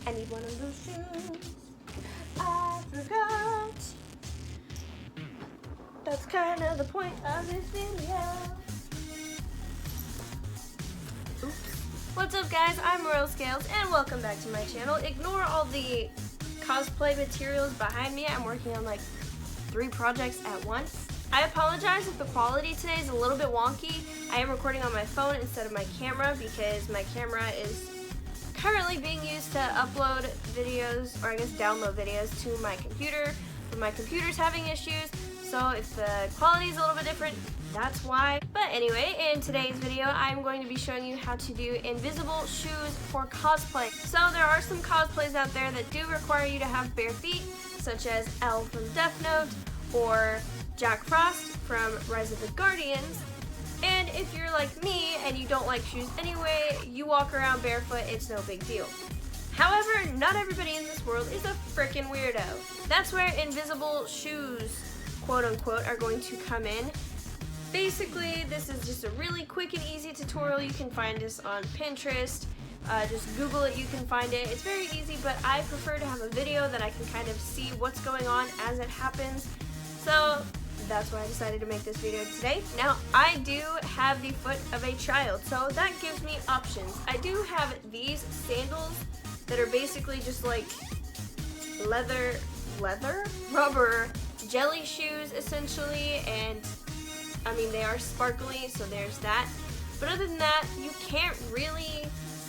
I need one of those shoes. I forgot. That's kind of the point of this video. Oops. What's up, guys? I'm Royal Scales, and welcome back to my channel. Ignore all the cosplay materials behind me. I'm working on like 3 projects at once. I apologize if the quality today is a little bit wonky. I am recording on my phone instead of my camera because my camera is currently being used to upload videos, or I guess download videos to my computer, but my computer's having issues, so if the quality is a little bit different, that's why. But anyway, in today's video, I'm going to be showing you how to do invisible shoes for cosplay. So there are some cosplays out there that do require you to have bare feet, such as Elle from Death Note, or Jack Frost from Rise of the Guardians. And if you're like me and you don't like shoes anyway, you walk around barefoot, it's no big deal. However, not everybody in this world is a frickin' weirdo. That's where invisible shoes, quote unquote, are going to come in. Basically, this is just a really quick and easy tutorial. You can find this on Pinterest. Just Google it, you can find it. It's very easy, but I prefer to have a video that I can kind of see what's going on as it happens. So that's why I decided to make this video today. Now, I do have the foot of a child, so that gives me options. I do have these sandals that are basically just like rubber jelly shoes essentially, and I mean they are sparkly, so there's that. But other than that, you can't really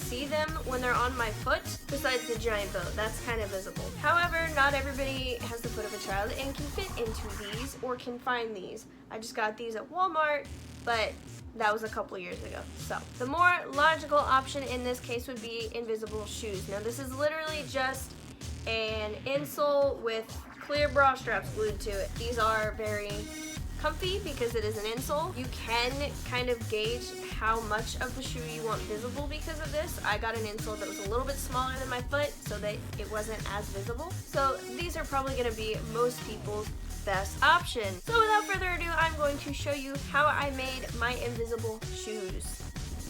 see them when they're on my foot, besides the giant bow. That's kind of visible. However, not everybody has the foot of a child and can fit into these or can find these. I just got these at Walmart, but that was a couple years ago. So the more logical option in this case would be invisible shoes. Now this is literally just an insole with clear bra straps glued to it. These are very comfy because it is an insole. You can kind of gauge how much of the shoe you want visible because of this. I got an insole that was a little bit smaller than my foot so that it wasn't as visible. So these are probably going to be most people's best option. So without further ado, I'm going to show you how I made my invisible shoes.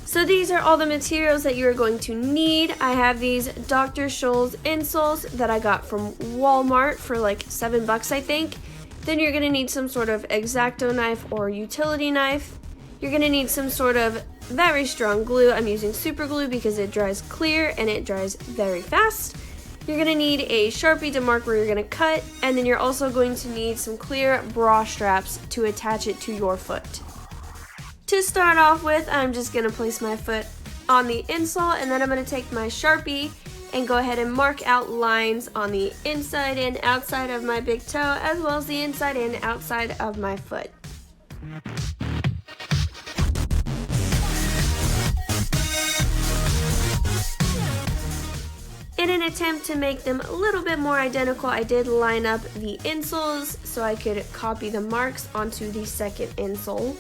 So these are all the materials that you are going to need. I have these Dr. Scholl's insoles that I got from Walmart for like $7, I think. Then you're going to need some sort of X-Acto knife or utility knife. You're going to need some sort of very strong glue. I'm using super glue because it dries clear and it dries very fast. You're going to need a Sharpie to mark where you're going to cut, and then you're also going to need some clear bra straps to attach it to your foot. To start off with, I'm just going to place my foot on the insole, and then I'm going to take my Sharpie and go ahead and mark out lines on the inside and outside of my big toe, as well as the inside and outside of my foot. In an attempt to make them a little bit more identical, I did line up the insoles so I could copy the marks onto the second insole.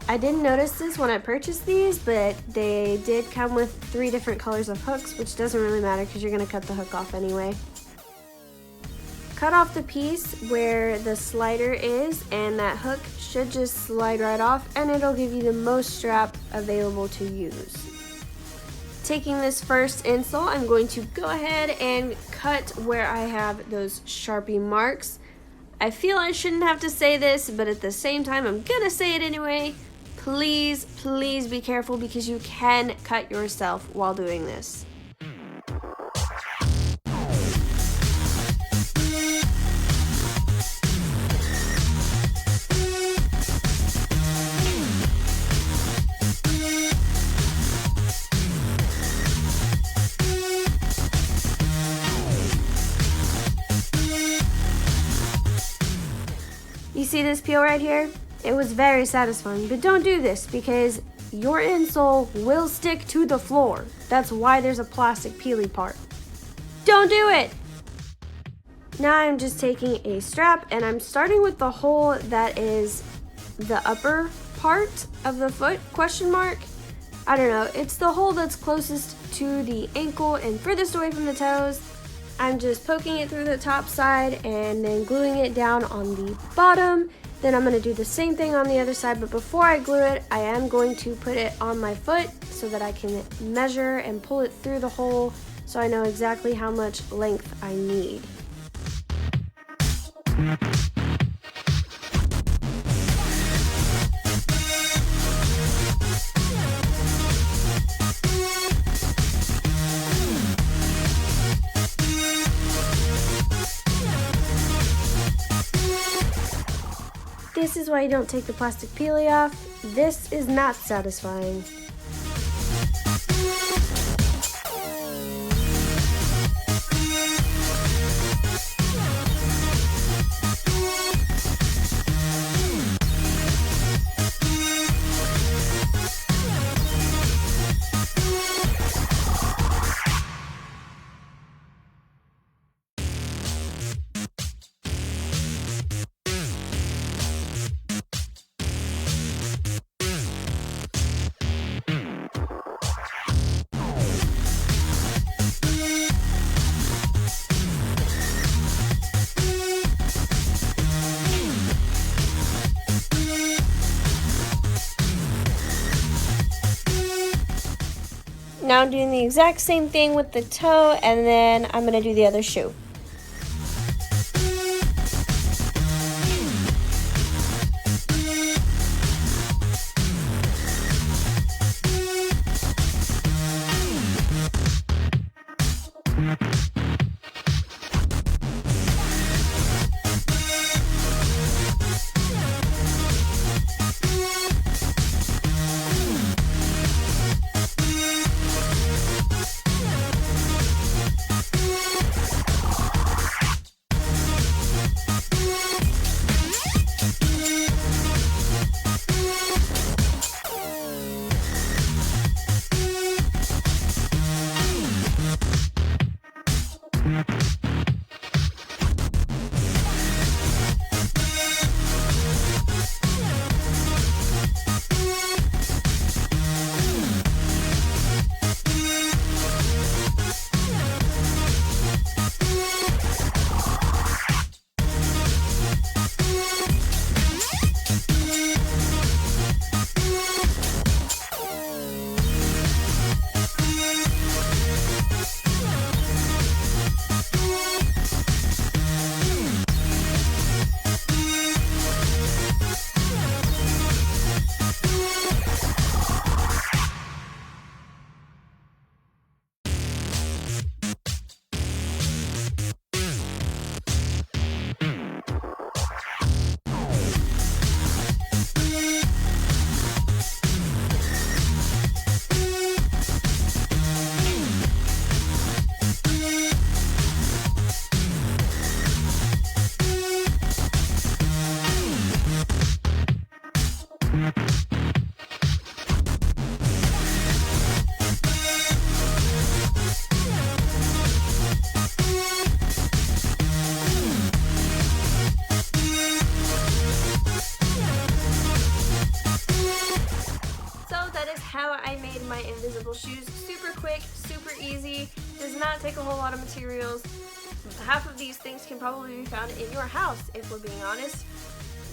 I didn't notice this when I purchased these, but they did come with 3 different colors of hooks, which doesn't really matter because you're going to cut the hook off anyway. Cut off the piece where the slider is, and that hook should just slide right off, and it'll give you the most strap available to use. Taking this first insole, I'm going to go ahead and cut where I have those Sharpie marks. I feel I shouldn't have to say this, but at the same time, I'm gonna say it anyway. Please, please be careful because you can cut yourself while doing this. You see this peel right here? It was very satisfying, but don't do this because your insole will stick to the floor. That's why there's a plastic peely part. Don't do it! Now I'm just taking a strap and I'm starting with the hole that is the upper part of the foot, question mark. I don't know, it's the hole that's closest to the ankle and furthest away from the toes. I'm just poking it through the top side and then gluing it down on the bottom. Then I'm going to do the same thing on the other side, but before I glue it, I am going to put it on my foot so that I can measure and pull it through the hole so I know exactly how much length I need. This is why you don't take the plastic peelie off. This is not satisfying. Now I'm doing the exact same thing with the toe, and then I'm going to do the other shoe. How I made my invisible shoes. Super quick, super easy, does not take a whole lot of materials. Half of these things can probably be found in your house, if we're being honest.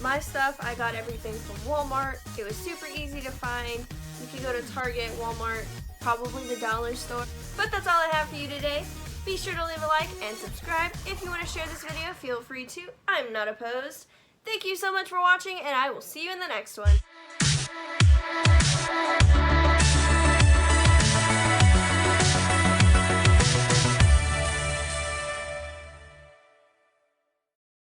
My stuff, I got everything from Walmart. It was super easy to find. You can go to Target, Walmart, probably the dollar store. But that's all I have for you today. Be sure to leave a like and subscribe. If you want to share this video, feel free to. I'm not opposed. Thank you so much for watching, and I will see you in the next one.